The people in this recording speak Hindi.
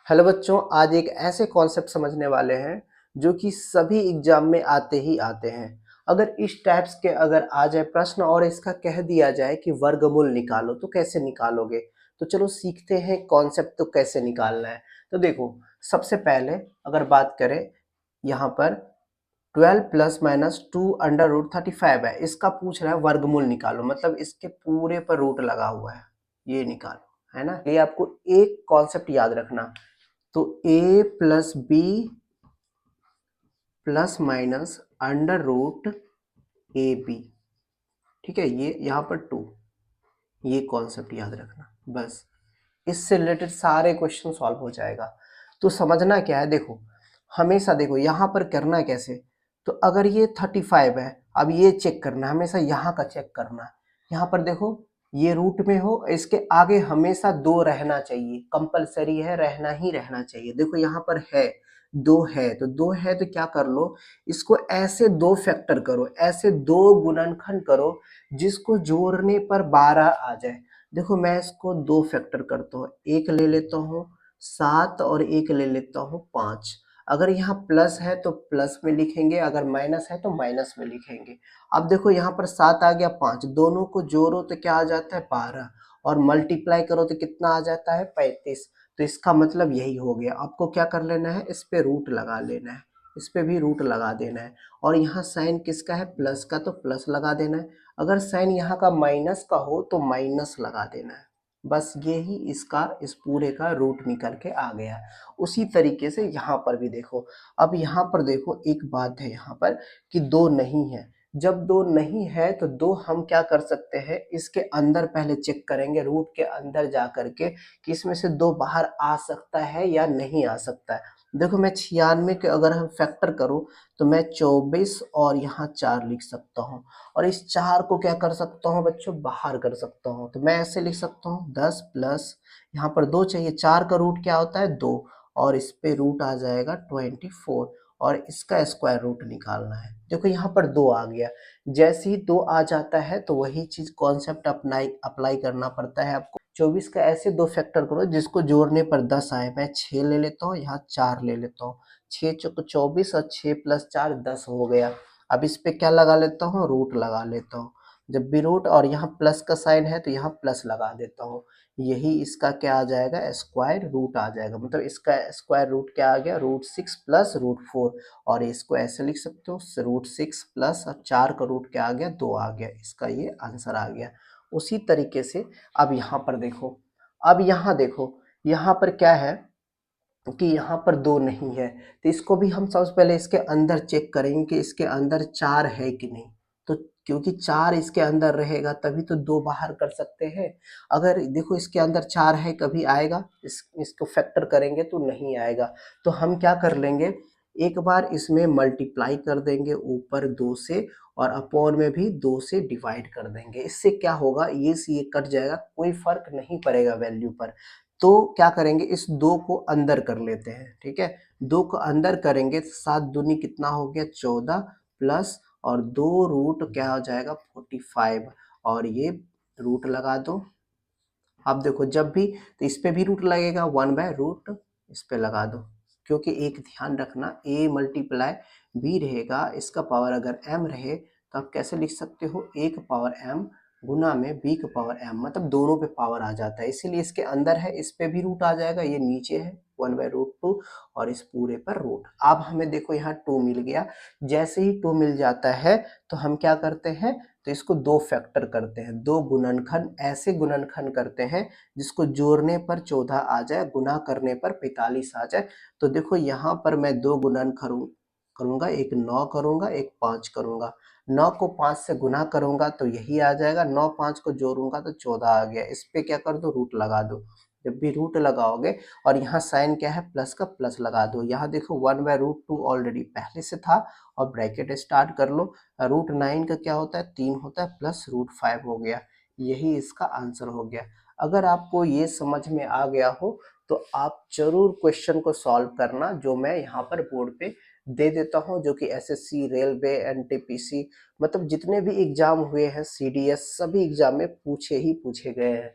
हेलो बच्चों, आज एक ऐसे कॉन्सेप्ट समझने वाले हैं जो कि सभी एग्जाम में आते ही आते हैं। अगर इस टाइप्स के अगर आ जाए प्रश्न और इसका कह दिया जाए कि वर्गमूल निकालो तो कैसे निकालोगे। तो चलो सीखते हैं कॉन्सेप्ट तो कैसे निकालना है। तो देखो, सबसे पहले अगर बात करें यहाँ पर 12 प्लस माइनस 2 अंडर रूट 35 है, इसका पूछ रहा है वर्गमूल निकालो, मतलब इसके पूरे पर रूट लगा हुआ है, ये निकालो, है ना। ये आपको एक कॉन्सेप्ट याद रखना। तो a plus B plus minus under root A B, ठीक है, ये यहाँ पर 2, ये कॉन्सेप्ट याद रखना बस। इससे रिलेटेड सारे क्वेश्चन सॉल्व हो जाएगा। तो समझना क्या है, देखो हमेशा देखो यहाँ पर करना कैसे। तो अगर ये 35 है, अब ये चेक करना, हमेशा यहाँ का चेक करना। यहाँ पर देखो ये रूट में हो, इसके आगे हमेशा 2 रहना चाहिए, कंपलसरी है, रहना ही रहना चाहिए। देखो यहाँ पर है 2 है, तो 2 है तो क्या कर लो, इसको ऐसे 2 फैक्टर करो, ऐसे 2 गुणनखंड करो जिसको जोड़ने पर 12 आ जाए। देखो मैं इसको 2 फैक्टर करता हूँ, एक ले लेता हूँ 7 और एक ले लेता हूँ 5। अगर यहाँ प्लस है तो प्लस में लिखेंगे, अगर माइनस है तो माइनस में लिखेंगे। अब देखो यहाँ पर 7 आ गया, 5, दोनों को जोड़ो तो क्या आ जाता है 12, और मल्टीप्लाई करो तो कितना आ जाता है 35। तो इसका मतलब यही हो गया। आपको क्या कर लेना है, इस पे रूट लगा लेना है, इस पे भी रूट लगा देना है। और यहाँ साइन किसका है, प्लस का, तो प्लस लगा देना है। अगर साइन यहाँ का माइनस का हो तो माइनस लगा देना है। बस ये ही इसका इस पूरे का रूट निकल के आ गया। उसी तरीके से यहाँ पर भी देखो। अब यहाँ पर देखो एक बात है यहाँ पर कि 2 नहीं है। जब 2 नहीं है तो 2 हम क्या कर सकते हैं, इसके अंदर पहले चेक करेंगे, रूट के अंदर जा करके कि इसमें से 2 बाहर आ सकता है या नहीं आ सकता है। देखो मैं 96 के अगर हम फैक्टर करूं तो मैं 24 और यहाँ 4 लिख सकता हूँ, और इस 4 को क्या कर सकता हूँ बच्चों, बाहर कर सकता हूँ। तो मैं ऐसे लिख सकता हूँ 10 प्लस यहाँ पर 2 चाहिए, 4 का रूट क्या होता है 2, और इस पे रूट आ जाएगा 24, और इसका स्क्वायर रूट निकालना है। देखो यहाँ पर 2 आ गया। जैसे ही 2 आ जाता है तो वही चीज कॉन्सेप्ट अप्लाई करना पड़ता है आपको। 24 का ऐसे 2 फैक्टर करो जिसको जोड़ने पर 10 आए। मैं 6 ले लेता हूँ, यहाँ 4 ले लेता हूँ, 6 चौको 24 और 6 प्लस 4 10 हो गया। अब इस पे क्या लगा लेता हूँ, रूट लगा लेता हूँ। जब भी रूट और यहाँ प्लस का साइन है तो यहाँ प्लस लगा देता हूँ। यही इसका क्या आ जाएगा, स्क्वायर रूट आ जाएगा। मतलब इसका स्क्वायर रूट क्या आ गया, √6 प्लस √4, और इसको ऐसे लिख सकते हो √6 प्लस 4 का रूट क्या आ गया 2 आ गया। इसका ये आंसर आ गया। उसी तरीके से अब यहाँ पर देखो, अब यहाँ देखो, यहाँ पर क्या है कि यहाँ पर 2 नहीं है, तो इसको भी हम सबसे पहले इसके अंदर चेक करेंगे कि इसके अंदर 4 है कि नहीं। तो क्योंकि 4 इसके अंदर रहेगा तभी तो 2 बाहर कर सकते हैं। अगर देखो इसके अंदर 4 है, कभी आएगा, इसको फैक्टर करेंगे तो नहीं आएगा। तो हम क्या कर लेंगे, एक बार इसमें मल्टीप्लाई कर देंगे ऊपर 2 से, और अपॉन में भी 2 से डिवाइड कर देंगे। इससे क्या होगा, ये से ये कट जाएगा, कोई फर्क नहीं पड़ेगा वैल्यू पर। तो क्या करेंगे, इस 2 को अंदर कर लेते हैं, ठीक है। 2 को अंदर करेंगे, 7 दूनी कितना हो गया 14, प्लस और 2 रूट क्या हो जाएगा 45, और ये रूट लगा दो। अब देखो जब भी, तो इस पे भी रूट लगेगा, 1/रूट इस पे लगा दो। क्योंकि एक ध्यान रखना, a मल्टीप्लाई b रहेगा, इसका पावर अगर m रहे तो आप कैसे लिख सकते हो, a का पावर m गुना में b का पावर m, मतलब दोनों पे पावर आ जाता है, इसीलिए इसके अंदर है, इस पे भी रूट आ जाएगा, ये नीचे है 1/√2, और इस पूरे पर रूट। अब हमें देखो यहाँ 2 मिल गया। जैसे ही 2 मिल जाता है तो हम क्या करते हैं, तो इसको 2 फैक्टर करते हैं, 2 गुणनखंड, ऐसे गुणनखंड करते हैं जिसको जोड़ने पर 14 आ जाए, गुना करने पर 45 आ जाए। तो देखो यहाँ पर मैं 2 गुणन करूंगा, एक 9 करूंगा, एक 5 करूंगा। 9 को 5 से गुना करूंगा तो यही आ जाएगा, 9 5 को जोड़ूंगा तो 14 आ गया। इस पे क्या कर दो, रूट लगा दो। जब भी रूट लगाओगे, और यहाँ साइन क्या है, प्लस का प्लस लगा दो। यहाँ देखो 1/√2 ऑलरेडी पहले से था, और ब्रैकेट स्टार्ट कर लो। √9 का क्या होता है 3 होता है, प्लस √5 हो गया। यही इसका आंसर हो गया। अगर आपको ये समझ में आ गया हो तो आप जरूर क्वेश्चन को सॉल्व करना, जो मैं यहाँ पर बोर्ड पे दे देता हूँ, जो कि एसएससी, रेलवे, एनटीपीसी, मतलब जितने भी एग्जाम हुए हैं, सीडीएस, सभी एग्जाम में पूछे ही पूछे गए हैं।